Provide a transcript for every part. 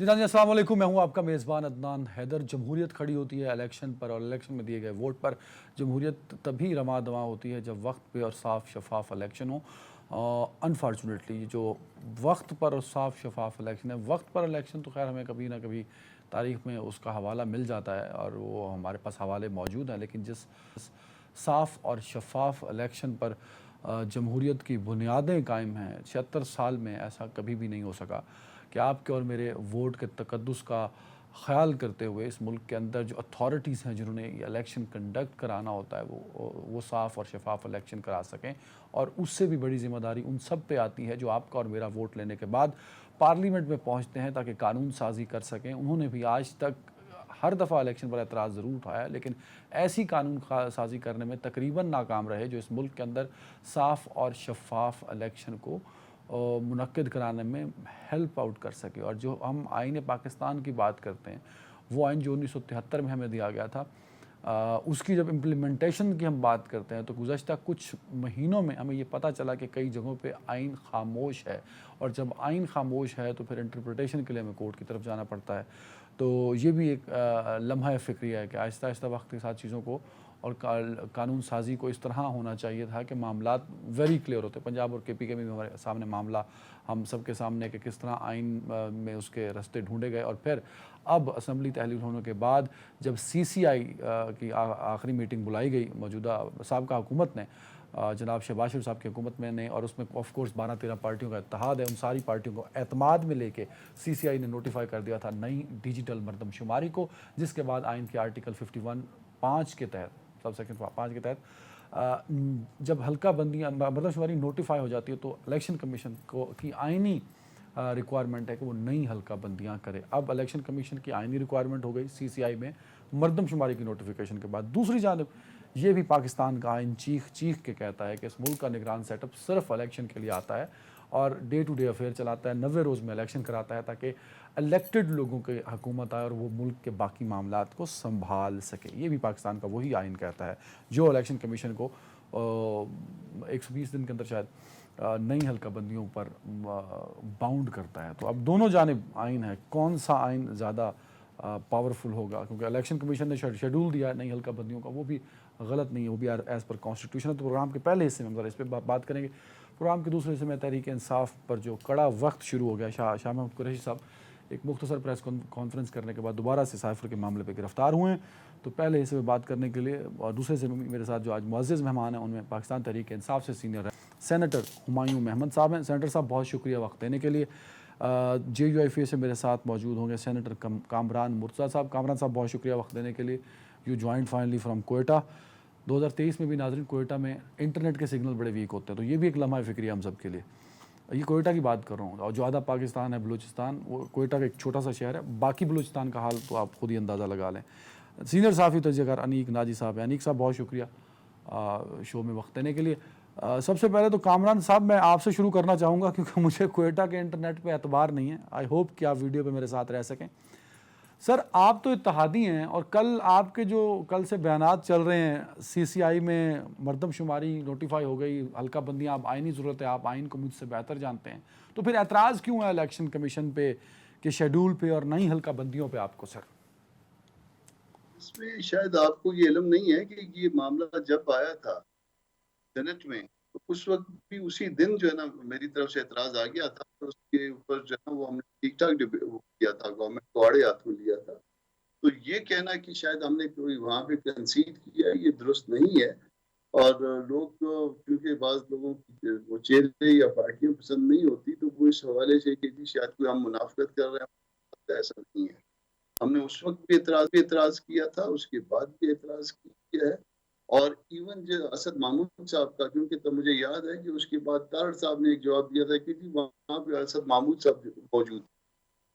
جی ناظرین السلام علیکم، میں ہوں آپ کا میزبان عدنان حیدر۔ جمہوریت کھڑی ہوتی ہے الیکشن پر، اور الیکشن میں دیے گئے ووٹ پر۔ جمہوریت تبھی رواں دواں ہوتی ہے جب وقت پہ اور صاف شفاف الیکشن ہو۔ انفارچونیٹلی جو وقت پر اور صاف شفاف الیکشن ہے، وقت پر الیکشن تو خیر ہمیں کبھی نہ کبھی تاریخ میں اس کا حوالہ مل جاتا ہے اور وہ ہمارے پاس حوالے موجود ہیں، لیکن جس صاف اور شفاف الیکشن پر جمہوریت کی بنیادیں قائم ہیں، 76 سال میں ایسا کبھی بھی نہیں ہو سکا کہ آپ کے اور میرے ووٹ کے تقدس کا خیال کرتے ہوئے اس ملک کے اندر جو اتھارٹیز ہیں جنہوں نے یہ الیکشن کنڈکٹ کرانا ہوتا ہے وہ صاف اور شفاف الیکشن کرا سکیں۔ اور اس سے بھی بڑی ذمہ داری ان سب پہ آتی ہے جو آپ کا اور میرا ووٹ لینے کے بعد پارلیمنٹ میں پہنچتے ہیں تاکہ قانون سازی کر سکیں۔ انہوں نے بھی آج تک ہر دفعہ الیکشن پر اعتراض ضرور اٹھایا، لیکن ایسی قانون سازی کرنے میں تقریباً ناکام رہے جو اس ملک کے اندر صاف اور شفاف الیکشن کو منعقد کرانے میں ہیلپ آؤٹ کر سکے۔ اور جو ہم آئین پاکستان کی بات کرتے ہیں، وہ آئین جو 1973 میں ہمیں دیا گیا تھا، اس کی جب امپلیمنٹیشن کی ہم بات کرتے ہیں تو گزشتہ کچھ مہینوں میں ہمیں یہ پتہ چلا کہ کئی جگہوں پہ آئین خاموش ہے، اور جب آئین خاموش ہے تو پھر انٹرپریٹیشن کے لیے ہمیں کورٹ کی طرف جانا پڑتا ہے۔ تو یہ بھی ایک لمحہ فکری ہے کہ آہستہ آہستہ وقت کے ساتھ چیزوں کو اور قانون سازی کو اس طرح ہونا چاہیے تھا کہ معاملات ویری کلیئر ہوتے۔ پنجاب اور کے پی کے میں بھی ہمارے سامنے معاملہ ہم سب کے سامنے کہ کس طرح آئین میں اس کے رستے ڈھونڈے گئے، اور پھر اب اسمبلی تحلیل ہونے کے بعد جب سی سی آئی کی آخری میٹنگ بلائی گئی موجودہ سابقہ حکومت نے، جناب شہباز شریف صاحب کی حکومت میں نے، اور اس میں آف کورس 12-13 پارٹیوں کا اتحاد ہے، ان ساری پارٹیوں کو اعتماد میں لے کے سی سی آئی نے نوٹیفائی کر دیا تھا نئی ڈیجیٹل مردم شماری کو، جس کے بعد آئین کے آرٹیکل 51(5) کے تحت، سب سیکشن 5 کے تحت جب حلقہ بندیاں مردم شماری نوٹیفائی ہو جاتی ہے تو الیکشن کمیشن کی آئینی ریکوائرمنٹ ہے کہ وہ نئی حلقہ بندیاں کرے۔ اب الیکشن کمیشن کی آئینی ریکوائرمنٹ ہو گئی سی سی آئی میں مردم شماری کی نوٹیفیکیشن کے بعد۔ دوسری جانب یہ بھی پاکستان کا آئین چیخ کے کہتا ہے کہ اس ملک کا نگران سیٹ اپ صرف الیکشن کے لیے آتا ہے اور ڈے ٹو ڈے افیئر چلاتا ہے، 90 روز میں الیکشن کراتا ہے تاکہ الیکٹڈ لوگوں کی حکومت آئے اور وہ ملک کے باقی معاملات کو سنبھال سکے۔ یہ بھی پاکستان کا وہی آئین کہتا ہے جو الیکشن کمیشن کو 120 دن کے اندر شاید نئی حلقہ بندیوں پر باؤنڈ کرتا ہے۔ تو اب دونوں جانب آئین ہے، کون سا آئین زیادہ پاورفل ہوگا، کیونکہ الیکشن کمیشن نے شیڈول دیا ہے نئی حلقہ بندیوں کا، وہ بھی غلط نہیں ہے، وہ بھی ایز پر کانسٹیٹیوشن ہے۔ تو پروگرام کے پہلے حصے میں ہم ذرا اس پہ بات کریں گے۔ پروگرام کے دوسرے حصے میں تحریک انصاف پر جو کڑا وقت شروع ہو گیا، شاہ محمود قریشی صاحب ایک مختصر پریس کانفرنس کرنے کے بعد دوبارہ سے سائفر کے معاملے پہ گرفتار ہوئے ہیں، تو پہلے حصے میں بات کرنے کے لیے اور دوسرے حصے میں میرے ساتھ جو آج معزز مہمان ہیں ان میں پاکستان تحریک انصاف سے سینئر ہے سینیٹر ہمایوں محمد صاحب ہیں۔ سینیٹر صاحب بہت شکریہ وقت دینے کے لیے۔ جے یو آئی فی سے میرے ساتھ موجود ہوں گے سینیٹر کامران مرتضیٰ صاحب۔ کامران صاحب بہت شکریہ وقت دینے کے لیے۔ You joined finally from Quetta. 2023 میں بھی ناظرین کوئٹہ میں انٹرنیٹ کے سگنل بڑے ویک ہوتے ہیں، تو یہ بھی ایک لمحہ فکری ہے ہم سب کے لیے۔ یہ کوئٹہ کی بات کر رہا ہوں، اور جو آدھا پاکستان ہے بلوچستان، وہ کوئٹہ کا ایک چھوٹا سا شہر ہے، باقی بلوچستان کا حال تو آپ خود ہی اندازہ لگا لیں۔ سینئر صحافی تجزیہ کار انیک ناجی صاحب ہیں۔ انیک صاحب بہت شکریہ شو میں وقت دینے کے لیے۔ سب سے پہلے تو کامران صاحب میں آپ سے شروع کرنا چاہوں گا کیونکہ مجھے کوئٹہ کے انٹرنیٹ پہ اعتبار نہیں ہے۔ آئی ہوپ کہ آپ ویڈیو پہ میرے ساتھ رہ سکیں۔ سر آپ تو اتحادی ہیں، اور کل آپ کے جو کل سے بیانات چل رہے ہیں سی سی آئی میں مردم شماری نوٹیفائی ہو گئی، حلقہ بندیاں اب آئینی ضرورت ہے، آپ آئین کو مجھ سے بہتر جانتے ہیں، تو پھر اعتراض کیوں ہے الیکشن کمیشن پہ کہ شیڈول پہ اور نئی حلقہ بندیوں پہ آپ کو؟ سر اس میں شاید آپ کو یہ علم نہیں ہے کہ یہ معاملہ جب آیا تھا سینٹ میں تو اس وقت بھی اسی دن جو ہے نا میری طرف سے اعتراض آ گیا تھا، اور اس کے اوپر جو ہے نا وہ ہم نے ٹھیک ٹھاک کیا تھا، گورنمنٹ کو آڑے ہاتھ میں لیا تھا۔ تو یہ کہنا کہ شاید ہم نے کوئی وہاں پہ کنسیڈ کیا ہے، یہ درست نہیں ہے۔ اور لوگ کیونکہ بعض لوگوں کی وہ چہرے یا پارٹیاں پسند نہیں ہوتی، تو وہ اس حوالے سے کہ شاید کوئی ہم منافقت کر رہے ہیں، ایسا نہیں ہے۔ ہم نے اس وقت بھی اعتراض کیا تھا، اس کے بعد بھی اعتراض کیا ہے، اور ایون جو اسد محمود صاحب کا، کیونکہ تب مجھے یاد ہے کہ اس کے بعد طاہر صاحب نے ایک جواب دیا تھا کہ وہاں پہ اسد محمود صاحب موجود،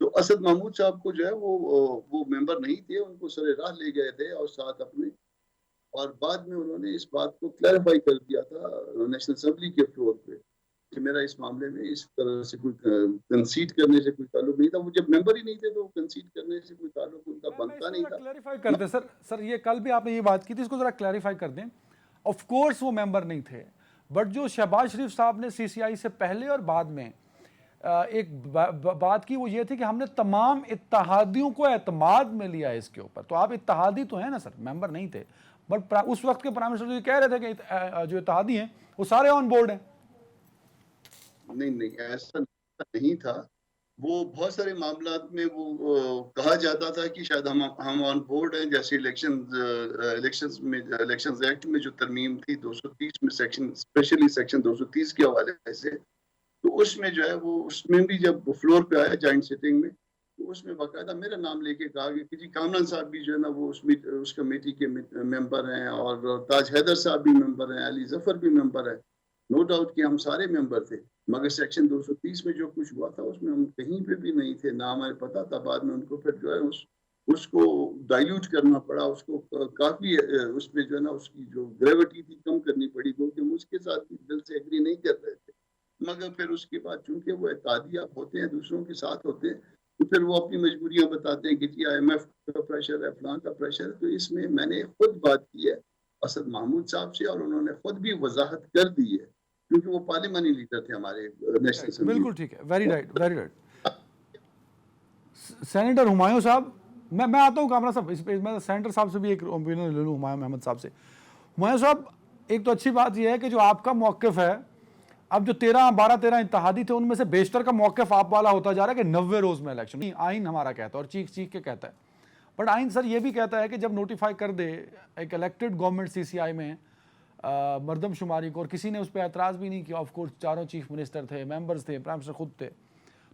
تو اسد محمود صاحب کو جو ہے وہ ممبر نہیں تھے، ان کو سر راہ لے گئے تھے اور ساتھ اپنے، اور بعد میں انہوں نے اس بات کو کلیریفائی کر دیا تھا نیشنل اسمبلی کے فلور پہ کہ میرا اس معاملے میں اس طرح سے کوئی کنسیڈ کرنے سے کوئی تعلق نہیں تھا۔ وہ جب ممبر ہی نہیں تھے تو کنسیڈ کرنے سے کوئی تعلق ان کا بنتا نہیں تھا۔ کلیریفائی کر دیں سر، یہ کل بھی آپ نے یہ بات کی تھی، اس کو ذرا کلیریفائی کر دیں۔ آف کورس وہ ممبر نہیں تھے، بٹ جو شہباز شریف صاحب نے سی سی آئی سے پہلے اور بعد میں ایک بات کی وہ یہ تھی کہ ہم نے تمام اتحادیوں کو اعتماد میں لیا ہے اس کے اوپر. تو آپ اتحادی تو ہیں نا سر, ممبر نہیں تھے, بٹ اس وقت کے پرائم منسٹر کہہ رہے تھے کہ جو اتحادی ہیں وہ سارے آن بورڈ ہیں. نہیں ایسا نہیں تھا. وہ بہت سارے معاملات میں وہ کہا جاتا تھا کہ شاید ہم آن بورڈ ہیں, جیسے الیکشنز ایکٹ میں جو ترمیم تھی 230 میں سیکشن, اسپیشلی سیکشن 230 کے حوالے سے, تو اس میں جو ہے وہ اس میں بھی جب فلور پہ آیا جوائنٹ سیٹنگ میں, تو اس میں باقاعدہ میرا نام لے کے کہا گیا کہ جی کامران صاحب بھی جو ہے نا وہ اس کمیٹی کے ممبر ہیں, اور تاج حیدر صاحب بھی ممبر ہیں, علی ظفر بھی ممبر ہے. نو ڈاؤٹ کہ ہم سارے ممبر تھے, مگر سیکشن 230 میں جو کچھ ہوا تھا اس میں ہم کہیں پہ بھی نہیں تھے, نہ ہمارے پتا تھا. بعد میں ان کو پھر جو ہے اس کو ڈائلیوٹ کرنا پڑا, اس کو کافی اس میں جو ہے نا اس کی جو گریوٹی تھی کم کرنی پڑی, کیونکہ ہم اس کے ساتھ بھی دل سے ایگری نہیں کر رہے تھے. مگر پھر اس کے بعد چونکہ وہ اتحادیہ ہوتے ہیں, دوسروں کے ساتھ ہوتے ہیں, تو پھر وہ اپنی مجبوریاں بتاتے ہیں کہ جی IMF کا پریشر ہے, فلان کا پریشر ہے. تو اس میں میں نے خود بات کی ہے اسد محمود صاحب سے, اور انہوں نے خود بھی وضاحت کر دی ہے, کیونکہ وہ پارلیمانی لیڈر تھے ہمارے نیشنل اسمبلی. بالکل ٹھیک ہے, very right, very right. Senator Humayun صاحب, میں آتا ہوں کامران صاحب, میں سینیٹر صاحب سے بھی ایک اوپینین لے لوں, ہمایوں محمد صاحب سے. ہمایوں صاحب, ایک تو اچھی بات یہ ہے کہ جو آپ کا موقف ہے, اب جو 13 اتحادی تھے ان میں سے بیشتر کا موقف آپ والا ہوتا جا رہا ہے کہ 90 روز میں الیکشن. آئین ہمارا کہتا ہے اور چیخ چیخ کے کہتا ہے, بٹ آئین سر یہ بھی کہتا ہے کہ جب نوٹیفائی کر دے ایک الیکٹڈ گورنمنٹ CCI میں مردم شماری کو, اور کسی نے اس پہ اعتراض بھی نہیں کیا, آف کورس چاروں چیف منسٹر تھے, ممبرز تھے, پرائم منسٹر خود تھے,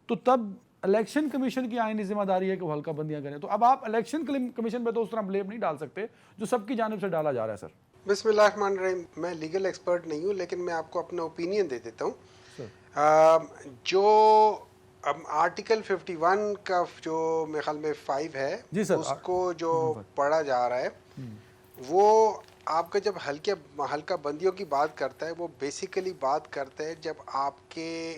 تو تب الیکشن کمیشن کی آئینی ذمہ داری ہے کہ وہ ہلکا بندیاں کریں. تو اب آپ الیکشن کمیشن پہ تو اس طرح بلیم نہیں ڈال سکتے جو سب کی جانب سے ڈالا جا رہا ہے. سر بسم اللہ الرحمن الرحیم. میں لیگل ایکسپرٹ نہیں ہوں, لیکن میں آپ کو اپنا اوپینین دے دیتا ہوں. جو آرٹیکل 51 کا جو میرے خیال میں 5 ہے, اس کو جو پڑھا جا رہا ہے, وہ آپ کا جب ہلکا بندیوں کی بات کرتا ہے, وہ بیسیکلی بات کرتا ہے جب آپ کے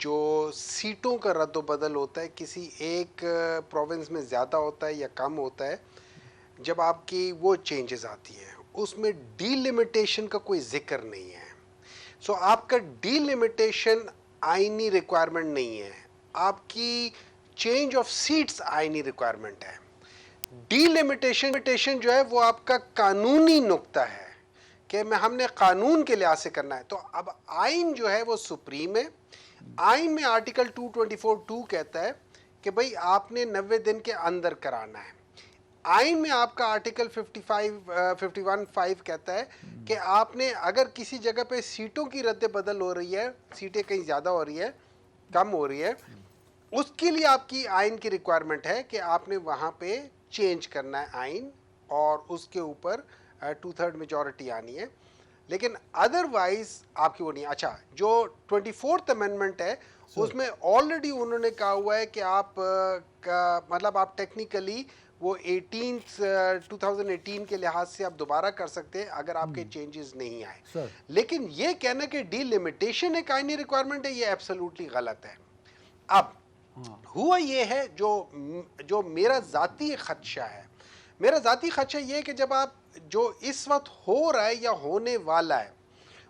جو سیٹوں کا رد و بدل ہوتا ہے, کسی ایک پروونس میں زیادہ ہوتا ہے یا کم ہوتا ہے, جب آپ کی وہ چینجز آتی ہیں, اس میں ڈی لمیٹیشن کا کوئی ذکر نہیں ہے. سو آپ کا ڈی لمیٹیشن آئینی ریکوائرمنٹ نہیں ہے, آپ کی چینج آف سیٹس آئینی ریکوائرمنٹ ہے. ڈی لمیٹیشن جو ہے وہ آپ کا قانونی نقطہ ہے کہ ہم نے قانون کے لحاظ سے کرنا ہے. تو اب آئین جو ہے وہ سپریم ہے. آئین میں آرٹیکل 224(2) کہتا ہے کہ بھئی آپ نے 90 دن کے اندر کرانا ہے. آئین میں آپ کا آرٹیکل 51(5) کہتا ہے کہ آپ نے اگر کسی جگہ پہ سیٹوں کی رد بدل ہو رہی ہے, سیٹیں کہیں زیادہ ہو رہی ہے, کم ہو رہی ہے, اس کے لیے آپ کی آئین کی ریکوائرمنٹ ہے کہ آپ نے وہاں پہ چینج کرنا ہے آئین, اور اس کے اوپر 2/3 میجورٹی آنی ہے. لیکن ادروائز آپ کی وہ نہیں. اچھا, جو 24th امینڈمنٹ ہے اس میں آلریڈی انہوں نے کہا ہوا ہے کہ آپ مطلب آپ ٹیکنیکلی وہ 2018 کے لحاظ سے آپ دوبارہ کر سکتے ہیں اگر آپ کے چینجز نہیں آئے. لیکن یہ کہنا کہ ڈی لمیٹیشن ایک آئینی ریکوائرمنٹ ہے, یہ ایبسولوٹلی غلط ہے. اب ہوا یہ ہے جو میرا ذاتی خدشہ ہے, میرا ذاتی خدشہ یہ ہے کہ جب آپ جو اس وقت ہو رہا ہے یا ہونے والا ہے,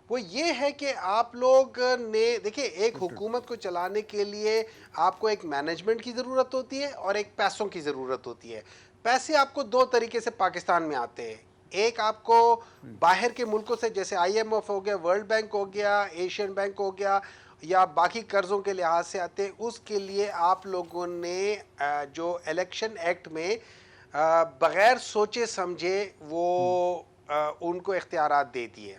وہ یہ ہے کہ آپ لوگ نے دیکھیں, ایک حکومت کو چلانے کے لیے آپ کو ایک مینجمنٹ کی ضرورت ہوتی ہے اور ایک پیسوں کی ضرورت ہوتی ہے. پیسے آپ کو دو طریقے سے پاکستان میں آتے ہیں. ایک آپ کو باہر کے ملکوں سے, جیسے IMF ہو گیا, ورلڈ بینک ہو گیا, ایشین بینک ہو گیا, یا باقی قرضوں کے لحاظ سے آتے. اس کے لیے آپ لوگوں نے جو الیکشن ایکٹ میں بغیر سوچے سمجھے وہ ان کو اختیارات دے دیے.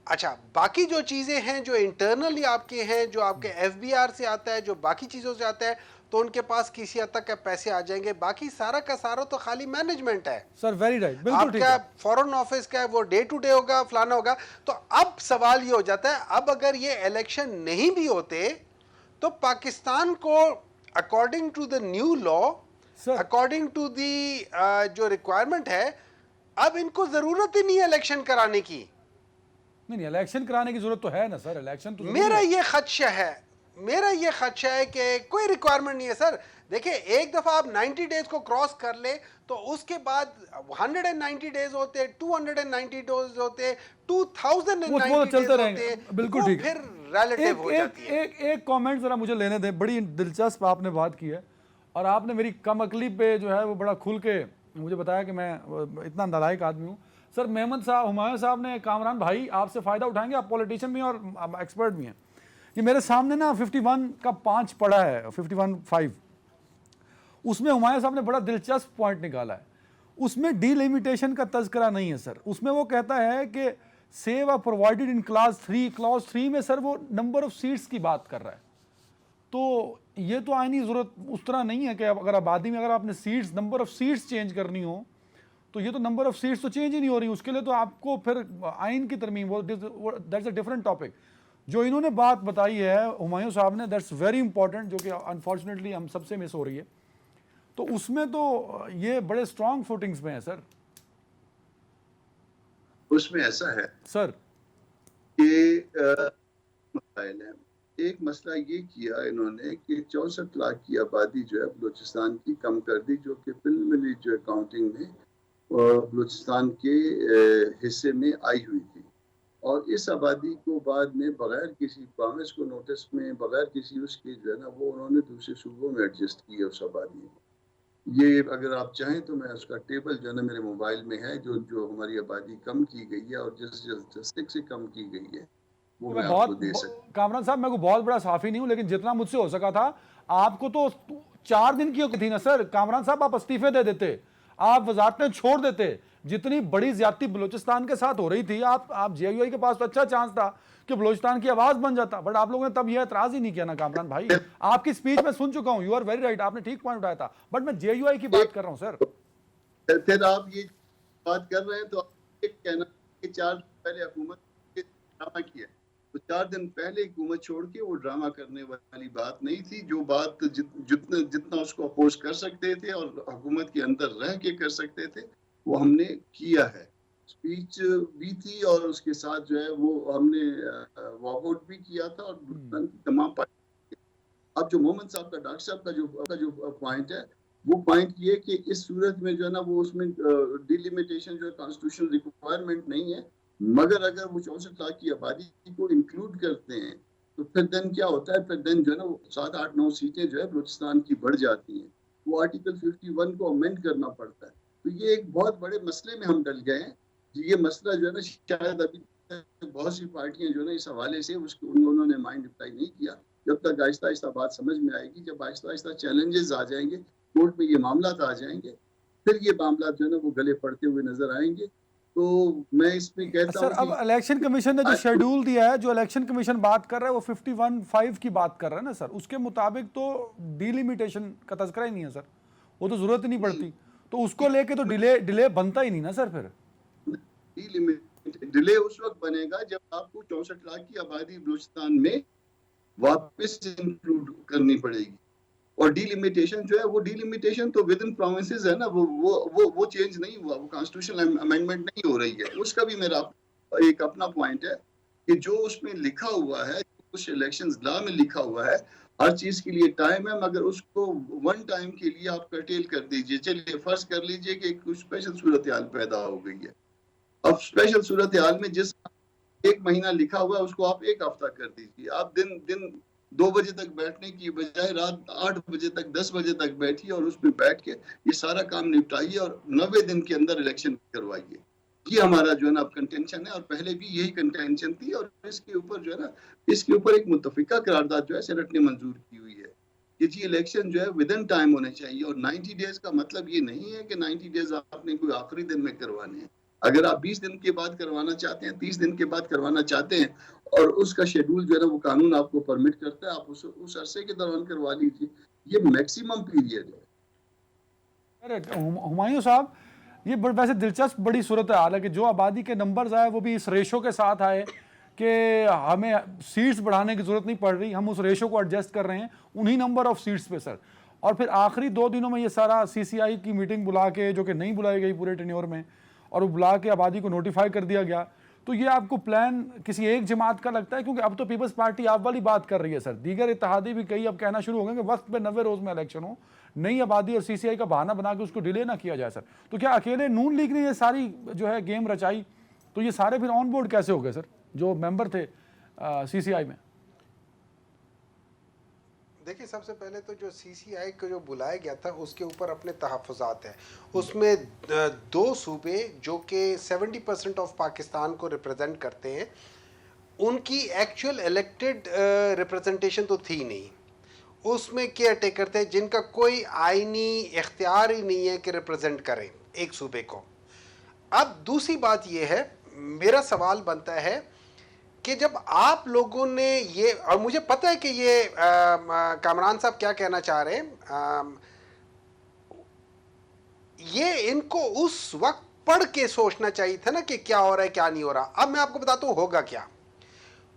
اچھا, باقی جو چیزیں ہیں جو انٹرنلی آپ کے ہیں, جو آپ کے FBR سے آتا ہے, جو باقی چیزوں سے آتا ہے, تو ان کے پاس کسی حد تک پیسے آ جائیں گے. باقی سارا کا سارا تو خالی مینجمنٹ ہے. سر ویری رائٹ, بالکل ٹھیک ہے. آپ کا فورن آفس کا ہے وہ ڈے ٹو ڈے ہوگا, فلانا ہوگا. تو اب سوال یہ ہو جاتا ہے, اب اگر یہ الیکشن نہیں بھی ہوتے تو پاکستان کو according to the new law, according to the جو ریکوائرمنٹ ہے, اب ان کو ضرورت ہی نہیں ہے الیکشن کرانے کی. نہیں, الیکشن کرانے کی ضرورت تو ہے نا سر, الیکشن تو میرا یہ خدشہ ہے کہ کوئی ریکوائرمنٹ نہیں ہے سر. دیکھیں, ایک دفعہ آپ 90 ڈیز کو کراس کر لیں تو اس کے بعد 190 ڈیز ہوتے, 290 ڈیز ہوتے, 2090 ڈیز ہوتے, بالکل ٹھیک ہے, پھر ریلیٹیو ہو جاتی ہے. ایک کامنٹ ذرا مجھے لینے دیں, بڑی دلچسپ آپ نے بات کی ہے اور آپ نے میری کم عقلی پہ جو ہے وہ بڑا کھل کے مجھے بتایا کہ میں اتنا نالائق آدمی ہوں. سر محمد صاحب, ہمایوں صاحب نے, کامران بھائی آپ سے فائدہ اٹھائیں گے, آپ پولیٹیشین بھی ہیں اور ایکسپرٹ بھی ہیں. یہ میرے سامنے نا 51 کا 5 پڑا ہے, 51(5), اس میں ہمایوں صاحب نے بڑا دلچسپ پوائنٹ نکالا ہے. اس میں ڈی لیمیٹیشن کا تذکرہ نہیں ہے سر. اس میں وہ کہتا ہے کہ save our provided in class 3. Class 3 میں سر وہ نمبر آف سیٹس کی بات کر رہا ہے. تو یہ تو آئینی ضرورت اس طرح نہیں ہے کہ اگر آبادی میں اگر آپ نے seats, number of seats change کرنی ہو تو یہ تو نمبر آف سیٹس تو چینج ہی نہیں ہو رہی. اس کے لیے تو آپ کو پھر آئین کی ترمیم, دیٹس اے ڈفرنٹ ٹاپک. جو انہوں نے بات بتائی ہے ہمایوں صاحب نے, دیٹس ویری امپورٹنٹ, جو کہ انفارچونیٹلی ہم سب سے مس ہو رہی ہے. تو اس میں تو یہ بڑے اسٹرانگ فوٹنگز میں ہے سر. اس میں ایسا ہے سر کہ مسائل ہیں. ایک مسئلہ یہ کیا انہوں نے کہ 64 لاکھ کی آبادی جو ہے بلوچستان کی کم کر دی, جو کہ پریلیمنری جو اکاؤنٹنگ میں بلوچستان کے حصے میں آئی ہوئی تھی. اور اس آبادی کو بعد میں بغیر کسی پرامس کو نوٹس میں, بغیر کسی اس کے جو ہے نا, وہ انہوں نے دوسرے صوبوں میں ایڈجسٹ کیا اس آبادی میں. یہ اگر آپ چاہیں تو میں اس کا ٹیبل جو ہے نا میرے موبائل میں ہے, جو ہماری آبادی کم کی گئی ہے اور جس ڈسٹرکٹ سے کم کی گئی ہے وہ میں آپ کو دے سکتا. کامران صاحب میں کوئی بہت بڑا صحافی نہیں ہوں, لیکن جتنا مجھ سے ہو سکا تھا. آپ کو تو 4 دن کی تھی نا سر. کامران صاحب آپ استعفے دے دیتے, آپ وزارتیں چھوڑ دیتے. جتنی بڑی زیادتی بلوچستان کے ساتھ ہو رہی تھی, آپ جے یو آئی کے پاس تو اچھا چانس تھا کہ بلوچستان کی آواز بن جاتا, بٹ آپ لوگوں نے تب یہ اعتراض ہی نہیں کیا نا. کامران بھائی آپ کی سپیچ میں سن چکا ہوں, یو آر ویری رائٹ, آپ نے ٹھیک پوائنٹ اٹھایا تھا, بٹ میں جے یو آئی کی بات کر رہا ہوں سر. پھر آپ یہ بات کر رہے ہیں تو آپ یہ کہنا کہ 4 دن پہلے حکومت نے ڈرامہ کیا, تو 4 دن پہلے حکومت چھوڑ کے وہ ڈرامہ کرنے والی بات نہیں تھی. جو بات جتنا اس کو اپوز کر سکتے تھے اور حکومت کے اندر رہ کے کر سکتے تھے وہ ہم نے کیا ہے. اسپیچ بھی تھی اور اس کے ساتھ جو ہے وہ ہم نے واک آؤٹ بھی کیا تھا اور تمام پارٹی. اب جو محمد صاحب کا, ڈاکٹر صاحب کا جو پوائنٹ ہے, وہ پوائنٹ یہ کہ اس صورت میں جو ہے نا وہ اس میں ڈی لیمیٹیشن جو ہے کانسٹیٹیوشنل ریکوائرمنٹ نہیں ہے, مگر اگر وہ 64 لاکھ کی آبادی کو انکلوڈ کرتے ہیں تو پھر دن کیا ہوتا ہے, پھر دن جو ہے نا وہ 7, 8, 9 سیٹیں جو ہے بلوچستان کی بڑھ جاتی ہیں. وہ آرٹیکل 51 کو امینڈ کرنا پڑتا ہے. تو یہ ایک بہت بڑے مسئلے میں ہم ڈل گئے ہیں. یہ مسئلہ جو ہے نا شاید ابھی بہت سی پارٹیاں جو ہے نا اس حوالے سے انہوں نے مائنڈ اپلائی نہیں کیا. جب تک آہستہ آہستہ بات سمجھ میں آئے گی, جب آہستہ آہستہ چیلنجز آ جائیں گے, کورٹ میں یہ معاملات آ جائیں گے, پھر یہ معاملات جو ہے نا وہ گلے پڑتے ہوئے نظر آئیں گے. تو میں اس میں کہتا ہوں سر اب الیکشن کمیشن نے جو شیڈول دیا ہے, جو الیکشن کمیشن بات کر رہا ہے وہ 51(5) کی بات کر رہا ہے نا سر. اس کے مطابق تو ڈی لیمیٹیشن کا تذکرہ ہی نہیں ہے سر, وہ تو ضرورت ہی نہیں پڑتی. تو اس کو لے کے تو ڈیلے بنتا ہی نہیں نا سر. پھر ڈیلے اس وقت بنے گا جب آپ کو 64 لاکھ کی آبادی بلوچستان میں واپس انکلوڈ کرنی پڑے گی. اور ڈی لیمیٹیشن جو ہے وہ ڈی لیمیٹیشن تو ود ان پروونسز ہے نا, وہ چینج نہیں ہوا, وہ کانسٹیٹیوشنل امینڈمنٹ نہیں ہو رہی ہے. اس کا بھی میرا ایک اپنا پوائنٹ ہے کہ جو اس میں لکھا ہوا ہے, کچھ الیکشنز لا میں لکھا ہوا ہے, ہر چیز کے لیے ٹائم ہے, مگر اس کو ون ٹائم کے لیے آپ کرٹیل کر دیجئے. چلیے فرض کر لیجئے کہ کچھ اسپیشل صورتحال پیدا ہو گئی ہے. اب اسپیشل صورتحال میں جس 1 مہینہ لکھا ہوا ہے اس کو آپ 1 ہفتہ کر دیجیے. آپ دن 2 بجے تک بیٹھنے کی بجائے رات 8 بجے تک 10 بجے تک بیٹھیے اور اس میں بیٹھ کے یہ سارا کام نپٹائیے اور 90 دن کے اندر الیکشن کروائیے. یہ ہمارا جو ہے نا اب کنٹینشن ہے, اور پہلے بھی یہی کنٹینشن تھی. اور اس کے اوپر جو ہے نا, اس کے اوپر ایک متفقہ قرارداد جو ہے سینٹ نے منظور کی ہوئی ہے کہ جی الیکشن جو ہے ود ان ٹائم ہونے چاہیے. اور 90 ڈیز کا مطلب یہ نہیں ہے کہ 90 ڈیز آپ نے کوئی آخری دن میں کروانے ہیں. اگر آپ 20 دن کے بعد کروانا چاہتے ہیں, 30 دن کے بعد کروانا چاہتے ہیں, اور اس کا شیڈول جو ہے نا وہ قانون آپ کو پرمٹ کرتا ہے, آپ اس عرصے کے دوران کروا لیجیے. یہ میکسیمم پیریڈ ہے. ہمایوں صاحب یہ ویسے دلچسپ بڑی صورتحال ہے کہ جو آبادی کے نمبرز آئے وہ بھی اس ریشو کے ساتھ آئے کہ ہمیں سیٹس بڑھانے کی ضرورت نہیں پڑ رہی, ہم اس ریشو کو ایڈجسٹ کر رہے ہیں انہی نمبر آف سیٹس پہ سر. اور پھر آخری 2 دنوں میں یہ سارا CCI کی میٹنگ بلا کے, جو کہ نہیں بلائی گئی پورے ٹینیور میں, اور وہ بلا کے آبادی کو نوٹیفائی کر دیا گیا. تو یہ آپ کو پلان کسی ایک جماعت کا لگتا ہے؟ کیونکہ اب تو پیپلز پارٹی آپ والی بات کر رہی ہے سر, دیگر اتحادی بھی کئی اب کہنا شروع ہو گئے کہ وقت پہ 90 روز میں الیکشن ہو, نئی آبادی اور CCI کا بہانہ بنا کے اس کو ڈیلے نہ کیا جائے سر. تو کیا اکیلے نون لیگ نے یہ ساری جو ہے گیم رچائی؟ تو یہ سارے پھر آن بورڈ کیسے ہو گئے سر جو ممبر تھے CCI میں؟ دیکھیں سب سے پہلے تو جو سی سی آئی کو جو بلایا گیا تھا اس کے اوپر اپنے تحفظات ہیں. اس میں 2 صوبے جو کہ 70% آف پاکستان کو ریپرزینٹ کرتے ہیں, ان کی ایکچوئل الیکٹڈ ریپرزنٹیشن تو تھی نہیں. اس میں کیئر ٹیکر تھے جن کا کوئی آئینی اختیار ہی نہیں ہے کہ ریپرزینٹ کریں ایک صوبے کو. اب دوسری بات یہ ہے, میرا سوال بنتا ہے کہ جب آپ لوگوں نے یہ, اور مجھے پتہ ہے کہ یہ کامران صاحب کیا کہنا چاہ رہے ہیں, یہ ان کو اس وقت پڑھ کے سوچنا چاہیے تھا نا کہ کیا ہو رہا ہے کیا نہیں ہو رہا. اب میں آپ کو بتاتا ہوں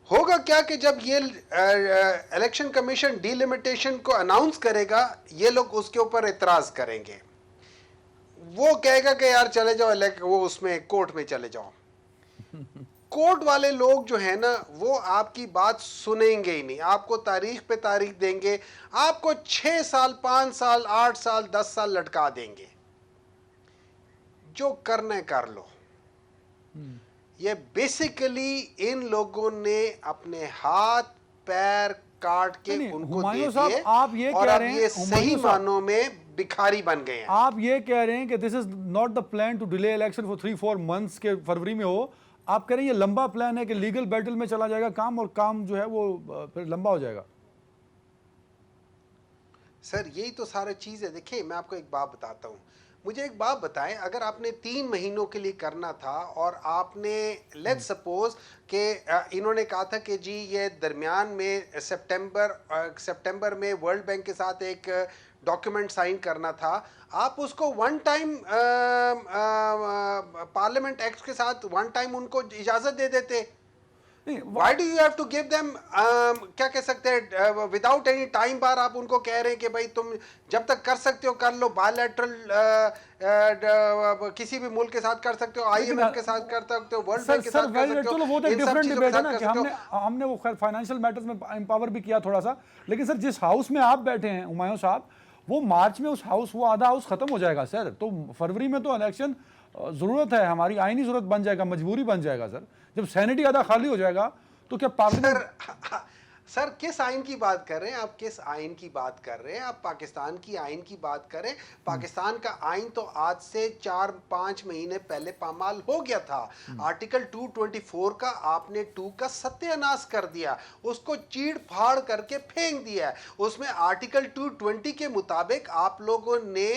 ہوگا کیا کہ جب یہ الیکشن کمیشن ڈی لمیٹیشن کو اناؤنس کرے گا, یہ لوگ اس کے اوپر اعتراض کریں گے. وہ کہے گا کہ یار چلے جاؤ, وہ اس میں کورٹ میں چلے جاؤ. کورٹ والے لوگ جو ہیں نا وہ آپ کی بات سنیں گے ہی نہیں, آپ کو تاریخ پہ تاریخ دیں گے, آپ کو 6 سال 5 سال 8 سال 10 سال لٹکا دیں گے. جو کرنا ہے کر لو. یہ بیسیکلی ان لوگوں نے اپنے ہاتھ پیر کاٹ کے ان کو دے دیے, اور اب یہ صحیح معنوں میں بکھاری بن گئے ہیں. آپ یہ کہہ رہے ہیں کہ this is not the plan to delay election for 3-4 months کے فروری میں ہو. آپ کہہ رہے ہیں یہ لمبا پلان ہے کہ لیگل بیٹل میں چلا جائے گا کام, اور کام جو ہے وہ پھر لمبا ہو جائے گا. سر یہی تو سارا چیز ہے. دیکھیں میں آپ کو ایک بات بتاتا ہوں, مجھے ایک بات بتائیں, اگر آپ نے 3 مہینوں کے لیے کرنا تھا اور آپ نے لیٹ سپوز کہ انہوں نے کہا تھا کہ جی یہ درمیان میں سپٹمبر میں ورلڈ بینک کے ساتھ ایک ڈاکیومنٹ سائن کرنا تھا, آپ اس کو ون ٹائم پارلیمنٹ ایکٹ کے ساتھ ون ٹائم ان کو اجازت دے دیتے. Why do you have to give them کیا کہہ سکتے ہیں without any time بار آپ ان کو کہہ رہے ہیں کہ بھائی تم جب تک کر سکتے ہو کر لو, بائیلیٹرل کسی بھی ملک کے ساتھ کر سکتے ہو, آئی ایم ایف کے ساتھ کر سکتے ہو, ورلڈ بینک کے ساتھ کر سکتے ہو. وہ تو ایک ڈیفرنٹ ڈیبیٹ ہے نا کہ ہم نے وہ فائنینشیل میٹرز میں امپاور بھی کیا تھوڑا سا, لیکن سر جس ہاؤس میں آپ بیٹھے ہیں ہمایوں صاحب, وہ مارچ میں اس ہاؤس وہ آدھا ہاؤس ختم ہو جائے گا سر. تو فروری میں تو الیکشن ضرورت ہے, ہماری آئینی ضرورت بن جائے گا, مجبوری بن جائے گا سر. جب سینیٹ ہی آدھا خالی ہو جائے گا تو کیا پارلیمنٹ. سر کس آئین کی بات کر رہے ہیں آپ, کس آئین کی بات کر رہے ہیں آپ؟ پاکستان کی آئین کی بات کریں. پاکستان کا آئین تو آج سے 4-5 مہینے پہلے پامال ہو گیا تھا. آرٹیکل 224 کا آپ نے 2 کا ستیہ ناش کر دیا, اس کو چیڑ پھاڑ کر کے پھینک دیا. اس میں آرٹیکل 220 کے مطابق آپ لوگوں نے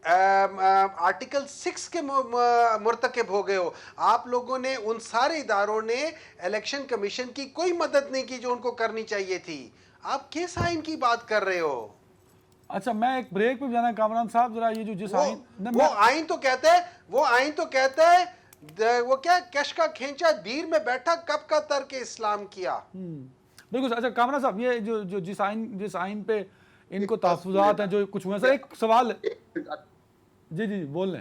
آرٹیکل 6 کے مرتکب ہو گئے ہو. آپ لوگوں نے, ان سارے اداروں نے الیکشن کمیشن کی کوئی مدد نہیں کی جو ان کو کرنی چاہیے تھی. آپ کس آئین کی بات کر رہے ہو؟ اچھا میں ایک بریک پہ جانا ہے کامران صاحب, ذرا یہ جو جس آئین وہ آئین تو کہتا ہے وہ کیا کش کا کھینچا دیر میں بیٹھا کب کا ترک اسلام کیا. بالکل. اچھا کامران صاحب یہ جو جس آئین پہ ان کو تحفظات ہیں جو کچھ ہوئے, سر ایک سوال جی بول لیں